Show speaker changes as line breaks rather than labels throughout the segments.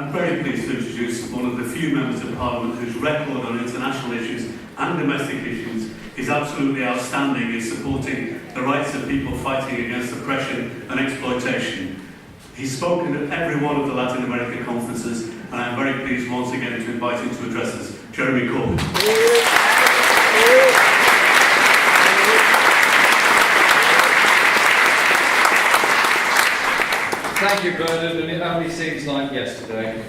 I'm very pleased to introduce one of the few members of Parliament whose record on international issues and domestic issues is absolutely outstanding in supporting the rights of people fighting against oppression and exploitation. He's spoken at every one of the Latin American conferences, and I'm very pleased once again to invite him to address us. Jeremy Corbyn.
Thank you, Bernard, and it only seems like yesterday.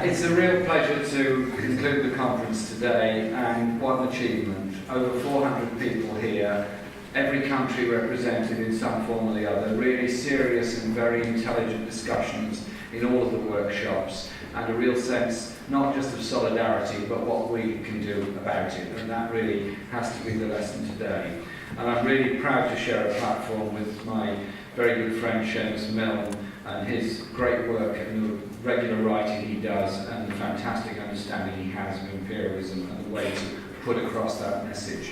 It's a real pleasure to conclude the conference today, and what an achievement. Over 400 people here, every country represented in some form or the other, really serious and very intelligent discussions in all of the workshops, and a real sense not just of solidarity, but what we can do about it, and that really has to be the lesson today. And I'm really proud to share a platform with my very good friend Seamus Milne and his great work and the regular writing he does and the fantastic understanding he has of imperialism and the way to put across that message.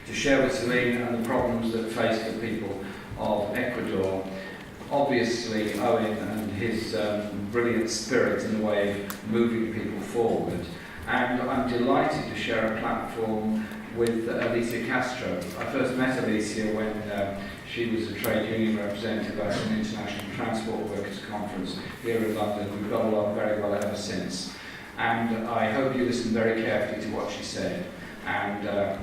To share with Céline and the problems that face the people of Ecuador. Obviously Owen and his brilliant spirit in the way of moving people forward. And I'm delighted to share a platform with Alicia Castro. I first met Alicia when she was a trade union representative at an international transport workers conference here in London. We've got along very well ever since. And I hope you listened very carefully to what she said, and I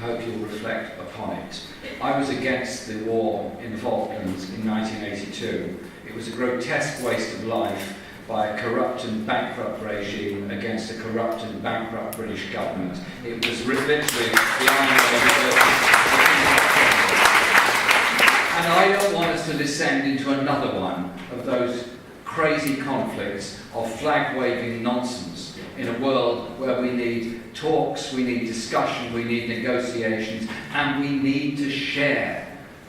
hope you'll reflect upon it. I was against the war in the Falklands in 1982. It was a grotesque waste of life by a corrupt and bankrupt regime against a corrupt and bankrupt British government. It was literally the And I don't want us to descend into another one of those crazy conflicts of flag-waving nonsense in a world where we need talks, we need discussion, we need negotiations, and we need to share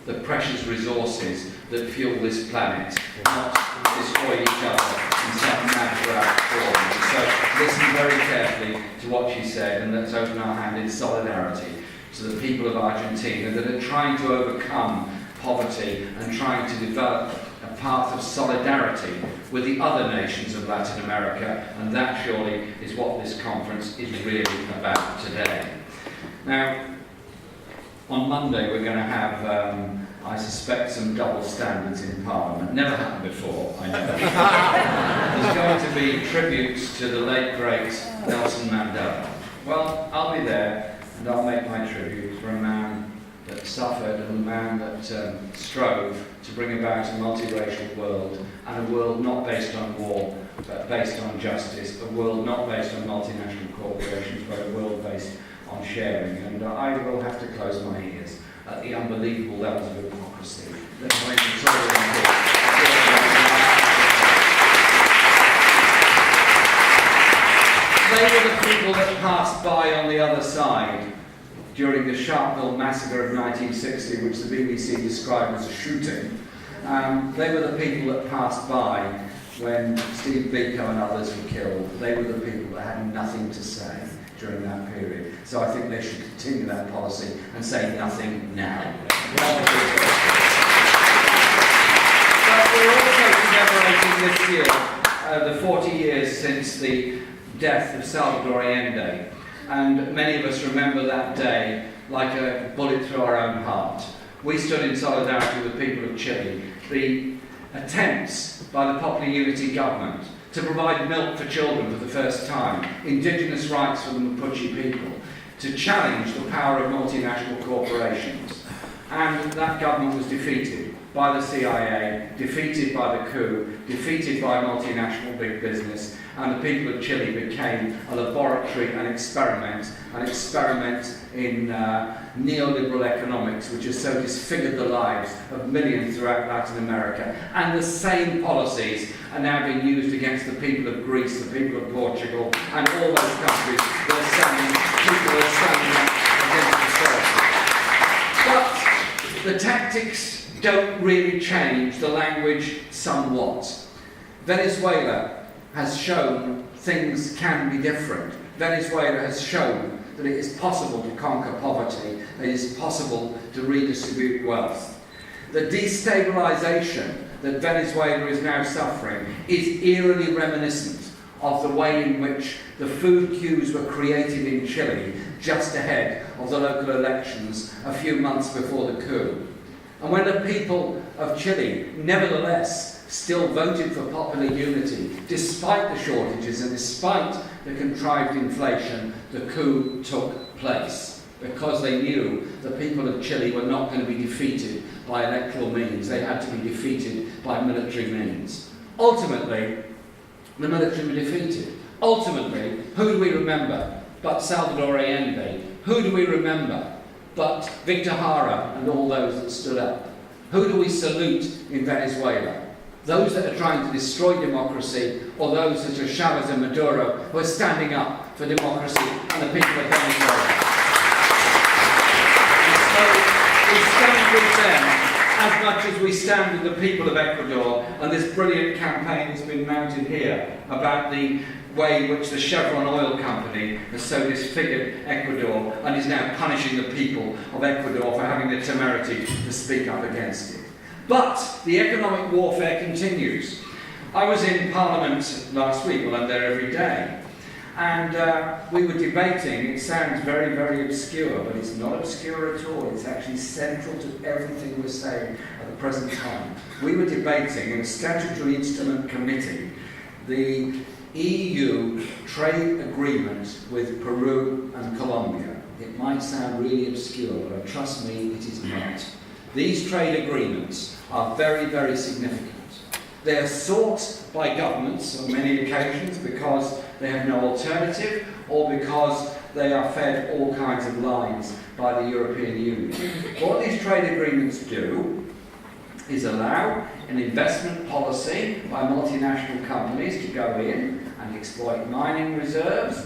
the precious resources that fuel this planet, not destroy each other in some mad form. So listen very carefully to what she said, and let's open our hand in solidarity to the people of Argentina that are trying to overcome poverty and trying to develop a path of solidarity with the other nations of Latin America, and that surely is what this conference is really about today. Now, on Monday we're going to have, I suspect, some double standards in Parliament. Never happened before, I know. There's going to be tributes to the late, great Nelson Mandela. Well, I'll be there, and I'll make my tribute for a man that suffered and a man that strove to bring about a multiracial world, and a world not based on war, but based on justice, a world not based on multinational corporations, but a world based on sharing. And I will have to close my ears at the unbelievable levels of hypocrisy that they were the people that passed by on the other side during the Sharpeville massacre of 1960, which the BBC described as a shooting. They were the people that passed by when Steve Biko and others were killed. They were the people that had nothing to say during that period. So I think they should continue that policy and say nothing now. But we're also commemorating this year the 40 years since the death of Salvador Allende. And many of us remember that day like a bullet through our own heart. We stood in solidarity with the people of Chile. The attempts by the Popular Unity government to provide milk for children for the first time, indigenous rights for the Mapuche people, to challenge the power of multinational corporations. And that government was defeated by the CIA, defeated by the coup, defeated by multinational big business, and the people of Chile became a laboratory, an experiment in neoliberal economics, which has so disfigured the lives of millions throughout Latin America. And the same policies are now being used against the people of Greece, the people of Portugal, and all those countries that are standing against the But the tactics don't really change, the language somewhat. Venezuela has shown things can be different. Venezuela has shown that it is possible to conquer poverty, it is possible to redistribute wealth. The destabilization that Venezuela is now suffering is eerily reminiscent of the way in which the food queues were created in Chile just ahead of the local elections a few months before the coup. And when the people of Chile, nevertheless, still voted for popular unity, despite the shortages and despite the contrived inflation, the coup took place, because they knew the people of Chile were not going to be defeated by electoral means. They had to be defeated by military means. Ultimately, the military were defeated. Ultimately, who do we remember but Salvador Allende? Who do we remember but Victor Jara and all those that stood up? Who do we salute in Venezuela? Those that are trying to destroy democracy, or those such as Chavez and Maduro who are standing up for democracy and the people of Venezuela? And so we stand with them as much as we stand with the people of Ecuador, and this brilliant campaign has been mounted here about the way in which the Chevron oil company has so disfigured Ecuador and is now punishing the people of Ecuador for having the temerity to speak up against it. But the economic warfare continues. I was in Parliament last week, well, I'm there every day, and we were debating. It sounds very, very obscure, but it's not obscure at all. It's actually central to everything we're saying at the present time. We were debating in a statutory instrument committee the EU trade agreement with Peru and Colombia. It might sound really obscure, but trust me, it is not. These trade agreements are very, very significant. They are sought by governments on many occasions because they have no alternative, or because they are fed all kinds of lines by the European Union. What these trade agreements do is allow an investment policy by multinational companies to go in and exploit mining reserves,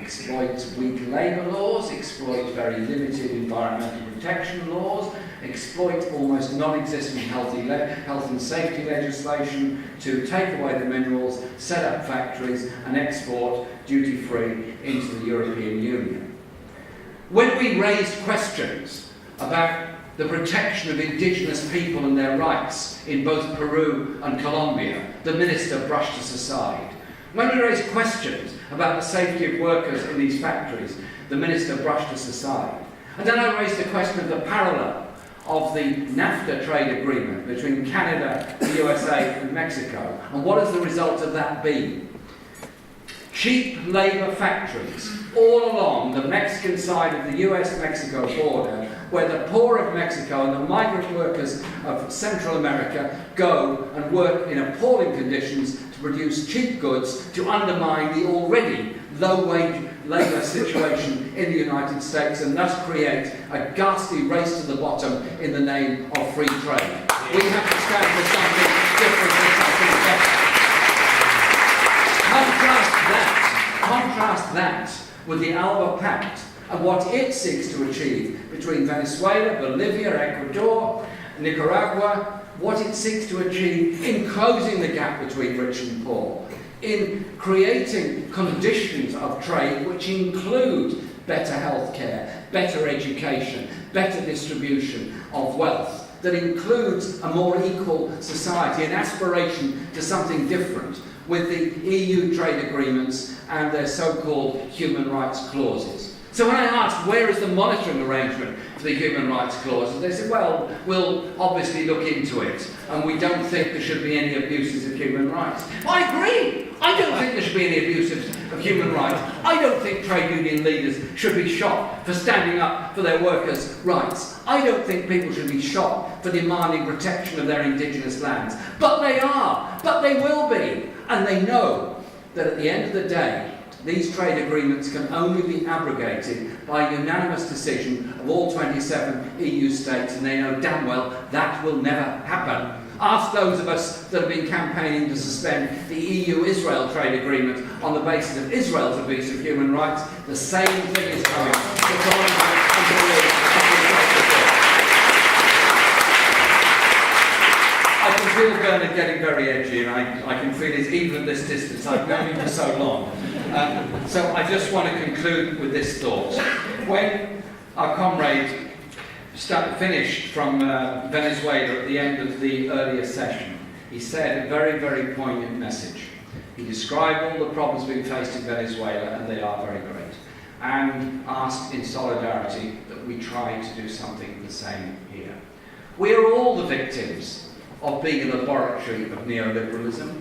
exploit weak labour laws, exploit very limited environmental protection laws, exploit almost non-existent health and safety legislation to take away the minerals, set up factories and export duty-free into the European Union. When we raised questions about the protection of indigenous people and their rights in both Peru and Colombia, the minister brushed us aside. When we raised questions about the safety of workers in these factories, the minister brushed us aside. And then I raised the question of the parallel of the NAFTA trade agreement between Canada, the USA and Mexico. And what has the result of that been? Cheap labour factories all along the Mexican side of the US-Mexico border, where the poor of Mexico and the migrant workers of Central America go and work in appalling conditions to produce cheap goods to undermine the already low-wage labour situation in the United States, and thus create a ghastly race to the bottom in the name of free trade. We have to stand for something different and something better. Contrast that with the Alba Pact and what it seeks to achieve between Venezuela, Bolivia, Ecuador, Nicaragua, what it seeks to achieve in closing the gap between rich and poor, in creating conditions of trade which include better healthcare, better education, better distribution of wealth, that includes a more equal society, an aspiration to something different with the EU trade agreements and their so-called human rights clauses. So when I asked, where is the monitoring arrangement for the human rights clauses, they said, well, we'll obviously look into it, and we don't think there should be any abuses of human rights. I agree. I don't think there should be any abuses of human rights. I don't think trade union leaders should be shot for standing up for their workers' rights. I don't think people should be shot for demanding protection of their indigenous lands. But they are. But they will be. And they know that at the end of the day, these trade agreements can only be abrogated by a unanimous decision of all 27 EU states, and they know damn well that will never happen. Ask those of us that have been campaigning to suspend the EU-Israel trade agreement on the basis of Israel's abuse of human rights. The same thing is coming to Colombia and Peru. I can feel Bernard getting very edgy, and I can feel it even at this distance. I've known him for so long. So I just want to conclude with this thought. When our comrade finished from Venezuela at the end of the earlier session, he said a very, very poignant message. He described all the problems being faced in Venezuela, and they are very great, and asked in solidarity that we try to do something the same here. We are all the victims of being a laboratory of neoliberalism.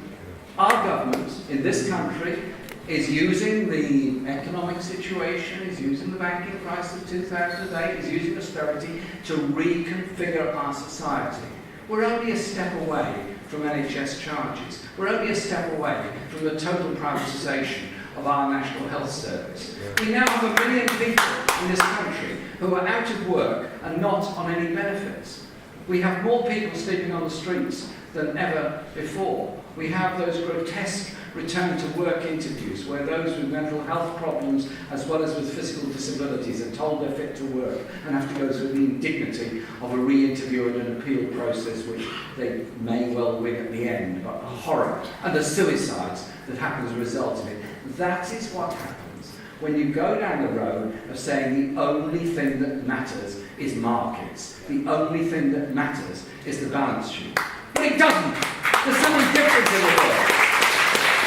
Our government in this country is using the economic situation, is using the banking crisis of 2008, is using austerity to reconfigure our society. We're only a step away from NHS charges. We're only a step away from the total privatisation of our National Health Service. We now have 1 million people in this country who are out of work and not on any benefits. We have more people sleeping on the streets than ever before. We have those grotesque return to work interviews where those with mental health problems as well as with physical disabilities are told they're fit to work and have to go through the indignity of a re-interview and an appeal process which they may well win at the end, but a horror, and the suicides that happen as a result of it. That is what happens when you go down the road of saying the only thing that matters is markets, the only thing that matters is the balance sheet. But it doesn't. There's something different in the world.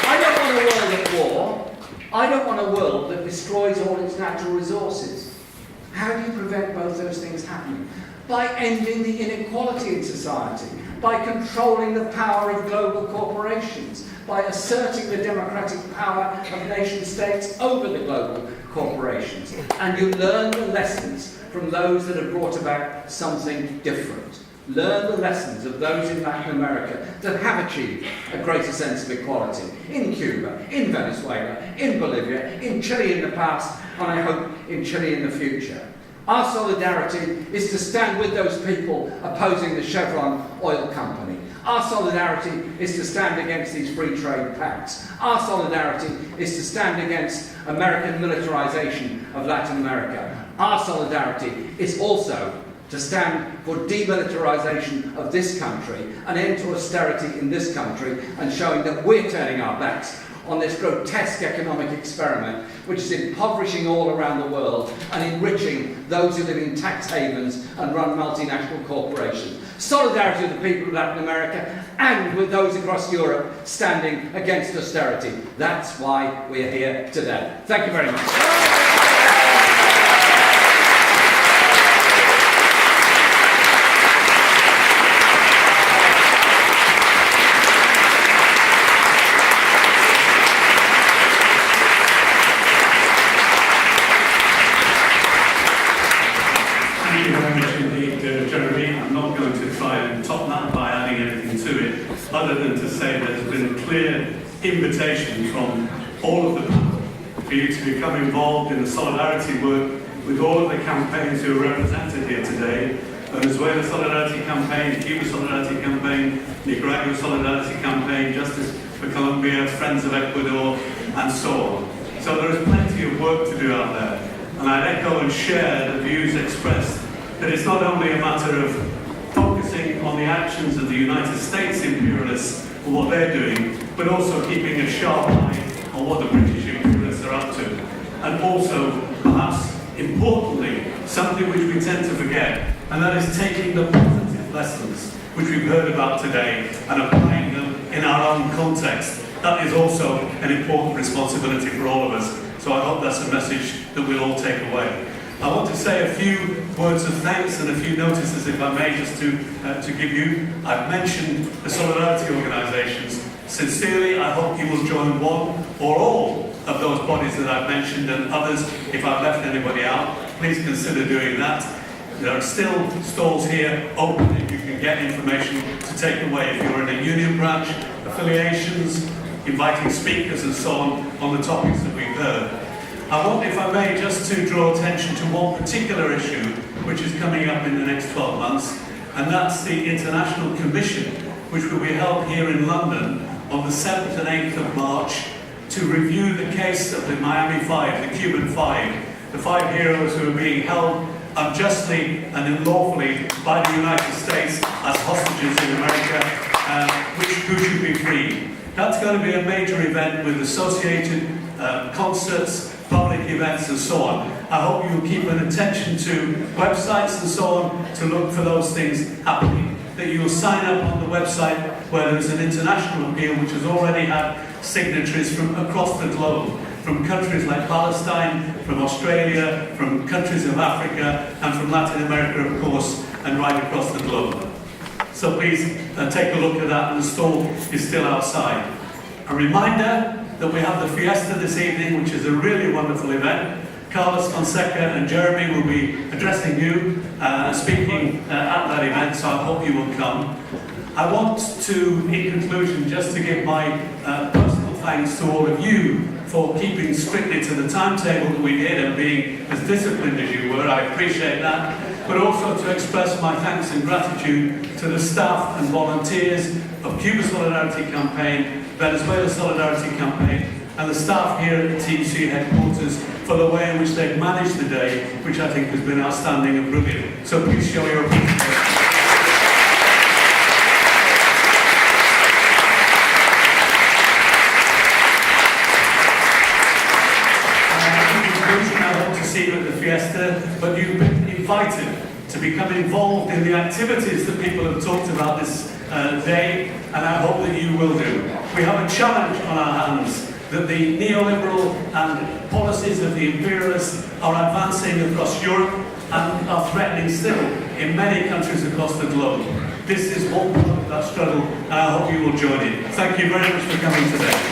I don't want a world at war. I don't want a world that destroys all its natural resources. How do you prevent both those things happening? By ending the inequality in society, by controlling the power of global corporations, by asserting the democratic power of nation states over the global corporations. And you learn the lessons from those that have brought about something different. Learn the lessons of those in Latin America that have achieved a greater sense of equality. In Cuba, in Venezuela, in Bolivia, in Chile in the past, and I hope in Chile in the future. Our solidarity is to stand with those people opposing the Chevron oil company. Our solidarity is to stand against these free trade pacts. Our solidarity is to stand against American militarization of Latin America. Our solidarity is also to stand for demilitarization of this country, an end to austerity in this country, and showing that we're turning our backs on this grotesque economic experiment which is impoverishing all around the world and enriching those who live in tax havens and run multinational corporations. Solidarity with the people of Latin America and with those across Europe standing against austerity. That's why we're here today. Thank you very much.
Other than to say that there's been a clear invitation from all of the panel for you to become involved in the solidarity work with all of the campaigns who are represented here today. Venezuela Solidarity Campaign, Cuba Solidarity Campaign, Nicaragua Solidarity Campaign, Justice for Colombia, Friends of Ecuador, and so on. So there is plenty of work to do out there. And I'd echo and share the views expressed that it's not only a matter of focusing on the actions of the United States imperialists and what they're doing, but also keeping a sharp eye on what the British imperialists are up to. And also, perhaps importantly, something which we tend to forget, and that is taking the positive lessons which we've heard about today and applying them in our own context. That is also an important responsibility for all of us. So I hope that's a message that we'll all take away. I want to say a few words of thanks and a few notices, if I may, just to give you. I've mentioned the solidarity organisations. Sincerely, I hope you will join one or all of those bodies that I've mentioned, and others, if I've left anybody out, please consider doing that. There are still stalls here open if you can get information to take away if you're in a union branch, affiliations, inviting speakers and so on the topics that we've heard. I want, if I may, just to draw attention to one particular issue which is coming up in the next 12 months, and that's the International Commission, which will be held here in London on the 7th and 8th of March to review the case of the Miami Five, the Cuban Five, the five heroes who are being held unjustly and unlawfully by the United States as hostages in America, who should be freed. That's going to be a major event with associated concerts, public public events and so on. I hope you will keep an attention to websites and so on to look for those things happening. That you will sign up on the website where there is an international appeal which has already had signatories from across the globe, from countries like Palestine, from Australia, from countries of Africa, and from Latin America, of course, and right across the globe. So please take a look at that, and the stall is still outside. A reminder that we have the fiesta this evening, which is a really wonderful event. Carlos Fonseca and Jeremy will be addressing you, speaking at that event, so I hope you will come. I want to, in conclusion, just to give my personal thanks to all of you for keeping strictly to the timetable that we did and being as disciplined as you were. I appreciate that. But also to express my thanks and gratitude to the staff and volunteers of Cuba Solidarity Campaign, Venezuela Solidarity Campaign, and the staff here at the TC headquarters for the way in which they've managed the day, which I think has been outstanding and brilliant. So please show your appreciation. I hope to see you at the fiesta, but you've been invited to become involved in the activities that people have talked about this day, and I hope that you will do. We have a challenge on our hands that the neoliberal and policies of the imperialists are advancing across Europe and are threatening still in many countries across the globe. This is one part of that struggle, and I hope you will join in. Thank you very much for coming today.